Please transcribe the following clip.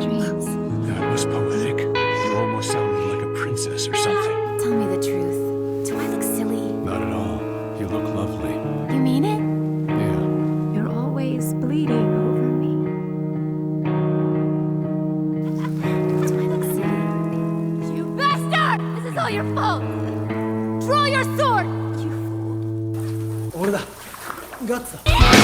dreams. That was poetic. You almost sounded like a princess or something. Tell me the truth. Do I look silly? Not at all. You look lovely. You mean it? Yeah. You're always bleeding over me. Do I look silly? You bastard! This is all your fault! Draw your sword! You fool. 俺だガッツだ